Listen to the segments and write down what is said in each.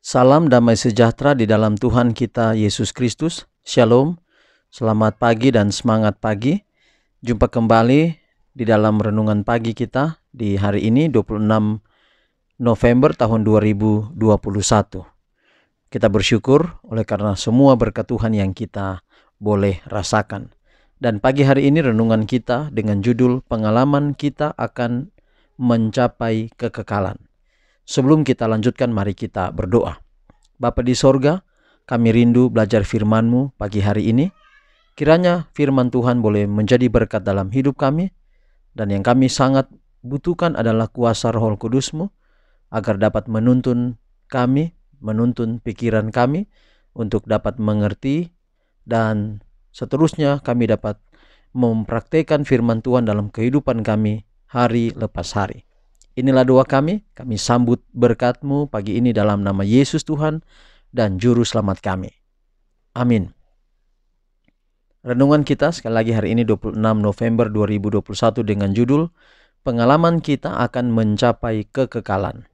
Salam damai sejahtera di dalam Tuhan kita Yesus Kristus. Shalom, selamat pagi dan semangat pagi. Jumpa kembali di dalam renungan pagi kita di hari ini 26 November tahun 2021. Kita bersyukur oleh karena semua berkat Tuhan yang kita boleh rasakan. Dan pagi hari ini renungan kita dengan judul pengalaman kita akan mencapai kekekalan. Sebelum kita lanjutkan, mari kita berdoa. Bapa di sorga, kami rindu belajar firman-Mu pagi hari ini. Kiranya firman Tuhan boleh menjadi berkat dalam hidup kami. Dan yang kami sangat butuhkan adalah kuasa Roh Kudus-Mu, agar dapat menuntun kami, menuntun pikiran kami, untuk dapat mengerti, dan seterusnya kami dapat mempraktikkan firman Tuhan dalam kehidupan kami hari lepas hari. Inilah doa kami sambut berkat-Mu pagi ini dalam nama Yesus Tuhan dan Juru Selamat kami. Amin. Renungan kita sekali lagi hari ini 26 November 2021 dengan judul pengalaman kita akan mencapai kekekalan.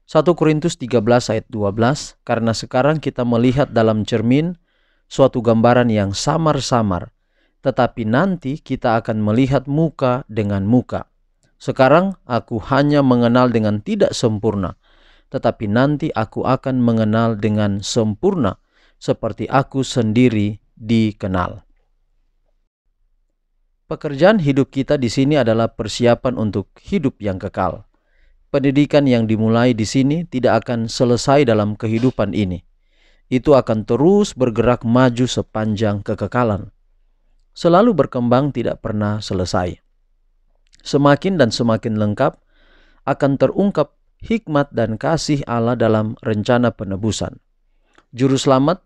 1 Korintus 13 ayat 12, karena sekarang kita melihat dalam cermin suatu gambaran yang samar-samar, tetapi nanti kita akan melihat muka dengan muka. Sekarang aku hanya mengenal dengan tidak sempurna, tetapi nanti aku akan mengenal dengan sempurna, seperti aku sendiri dikenal. Pekerjaan hidup kita di sini adalah persiapan untuk hidup yang kekal. Pendidikan yang dimulai di sini tidak akan selesai dalam kehidupan ini. Itu akan terus bergerak maju sepanjang kekekalan. Selalu berkembang, tidak pernah selesai. Semakin dan semakin lengkap akan terungkap hikmat dan kasih Allah dalam rencana penebusan. Juru Selamat,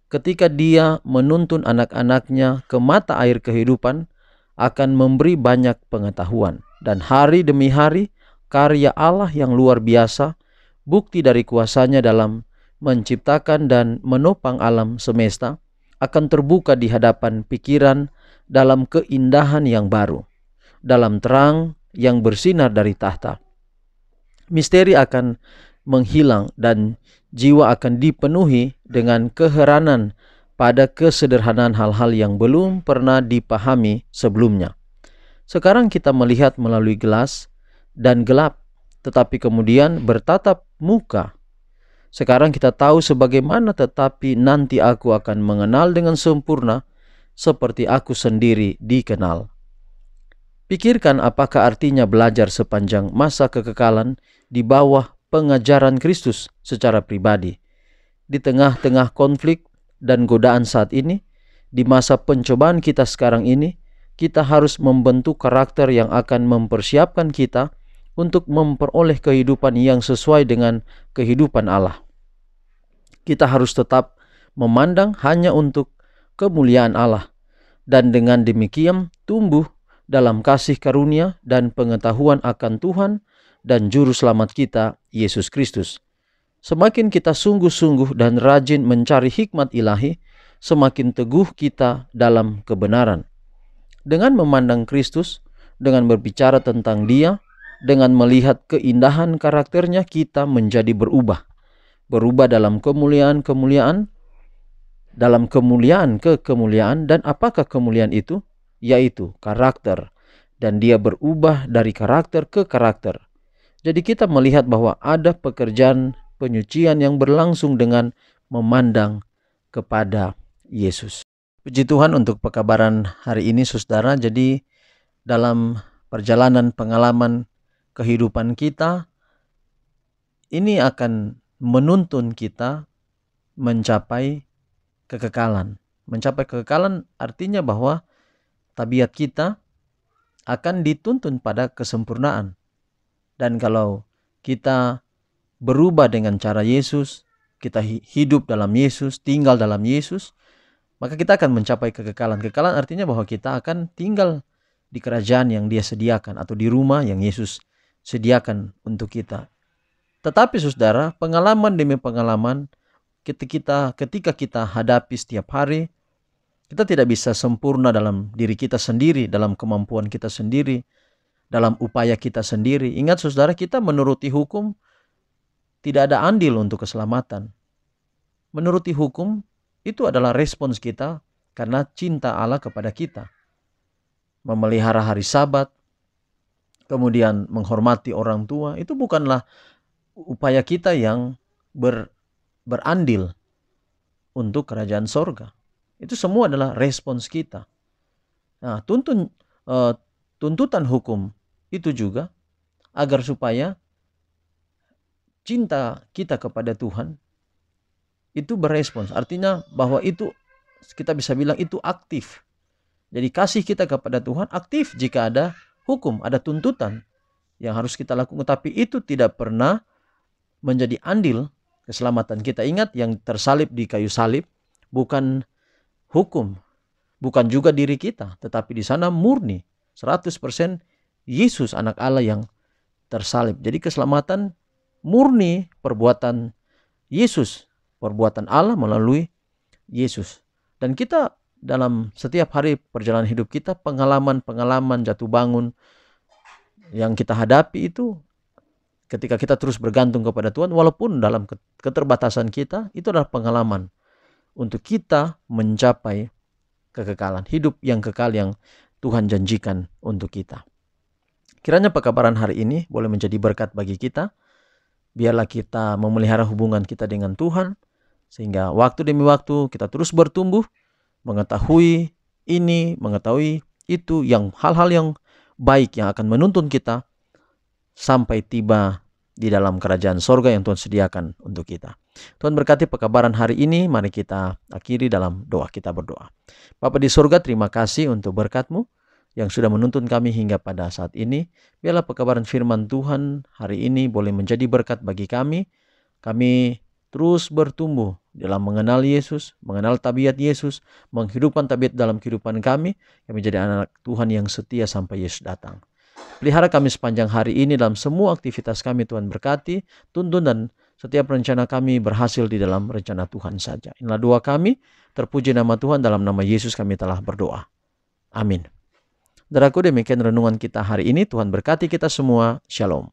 ketika Dia menuntun anak-anaknya ke mata air kehidupan, akan memberi banyak pengetahuan. Dan hari demi hari, karya Allah yang luar biasa, bukti dari kuasa-Nya dalam menciptakan dan menopang alam semesta, akan terbuka di hadapan pikiran dalam keindahan yang baru, dalam terang yang bersinar dari tahta. Misteri akan menghilang dan jiwa akan dipenuhi dengan keheranan pada kesederhanaan hal-hal yang belum pernah dipahami sebelumnya. Sekarang kita melihat melalui gelas dan gelap, tetapi kemudian bertatap muka. Sekarang kita tahu sebagaimana, tetapi nanti aku akan mengenal dengan sempurna, seperti aku sendiri dikenal. Pikirkan apakah artinya belajar sepanjang masa kekekalan di bawah pengajaran Kristus secara pribadi. Di tengah-tengah konflik dan godaan saat ini, di masa pencobaan kita sekarang ini, kita harus membentuk karakter yang akan mempersiapkan kita untuk memperoleh kehidupan yang sesuai dengan kehidupan Allah. Kita harus tetap memandang hanya untuk kemuliaan Allah, dan dengan demikian tumbuh dalam kasih karunia dan pengetahuan akan Tuhan dan Juru Selamat kita, Yesus Kristus. Semakin kita sungguh-sungguh dan rajin mencari hikmat ilahi, semakin teguh kita dalam kebenaran. Dengan memandang Kristus, dengan berbicara tentang Dia, dengan melihat keindahan karakternya, kita menjadi berubah. Berubah dalam kemuliaan-kemuliaan, dalam kemuliaan ke kemuliaan. Dan apakah kemuliaan itu? Yaitu karakter, dan dia berubah dari karakter ke karakter. Jadi kita melihat bahwa ada pekerjaan penyucian yang berlangsung dengan memandang kepada Yesus. Puji Tuhan untuk pekabaran hari ini, saudara. Jadi dalam perjalanan pengalaman kehidupan kita, ini akan menuntun kita mencapai kekekalan. Mencapai kekekalan artinya bahwa tabiat kita akan dituntun pada kesempurnaan. Dan kalau kita berubah dengan cara Yesus, kita hidup dalam Yesus, tinggal dalam Yesus, maka kita akan mencapai kekekalan. Kekekalan artinya bahwa kita akan tinggal di kerajaan yang Dia sediakan, atau di rumah yang Yesus sediakan untuk kita. Tetapi saudara, pengalaman demi pengalaman ketika kita hadapi setiap hari, kita tidak bisa sempurna dalam diri kita sendiri, dalam kemampuan kita sendiri, dalam upaya kita sendiri. Ingat saudara, kita menuruti hukum tidak ada andil untuk keselamatan. Menuruti hukum itu adalah respons kita karena cinta Allah kepada kita. Memelihara hari Sabat, kemudian menghormati orang tua, itu bukanlah upaya kita yang berandil untuk kerajaan sorga. Itu semua adalah respons kita. Nah, tuntutan hukum itu juga agar supaya cinta kita kepada Tuhan itu berespons. Artinya bahwa itu kita bisa bilang itu aktif. Jadi kasih kita kepada Tuhan aktif jika ada hukum, ada tuntutan yang harus kita lakukan. Tapi itu tidak pernah menjadi andil keselamatan kita. Ingat, yang tersalib di kayu salib bukan hukum, bukan juga diri kita, tetapi di sana murni 100% Yesus anak Allah yang tersalib. Jadi keselamatan murni perbuatan Yesus, perbuatan Allah melalui Yesus. Dan kita dalam setiap hari perjalanan hidup kita, pengalaman-pengalaman jatuh bangun yang kita hadapi itu ketika kita terus bergantung kepada Tuhan, walaupun dalam keterbatasan kita, itu adalah pengalaman untuk kita mencapai kekekalan, hidup yang kekal yang Tuhan janjikan untuk kita. Kiranya pekabaran hari ini boleh menjadi berkat bagi kita. Biarlah kita memelihara hubungan kita dengan Tuhan, sehingga waktu demi waktu kita terus bertumbuh, mengetahui ini, mengetahui itu, yang hal-hal yang baik yang akan menuntun kita sampai tiba di dalam kerajaan sorga yang Tuhan sediakan untuk kita. Tuhan berkati pekabaran hari ini. Mari kita akhiri dalam doa. Kita berdoa. Bapa di sorga, terima kasih untuk berkat-Mu yang sudah menuntun kami hingga pada saat ini. Biarlah pekabaran firman Tuhan hari ini boleh menjadi berkat bagi kami. Kami terus bertumbuh dalam mengenal Yesus, mengenal tabiat Yesus, menghidupkan tabiat dalam kehidupan kami. Kami menjadi anak Tuhan yang setia sampai Yesus datang. Pelihara kami sepanjang hari ini dalam semua aktivitas kami, Tuhan berkati, tuntun, dan setiap rencana kami berhasil di dalam rencana Tuhan saja. Inilah doa kami, terpuji nama Tuhan, dalam nama Yesus kami telah berdoa. Amin. Saudaraku, demikian renungan kita hari ini. Tuhan berkati kita semua. Shalom.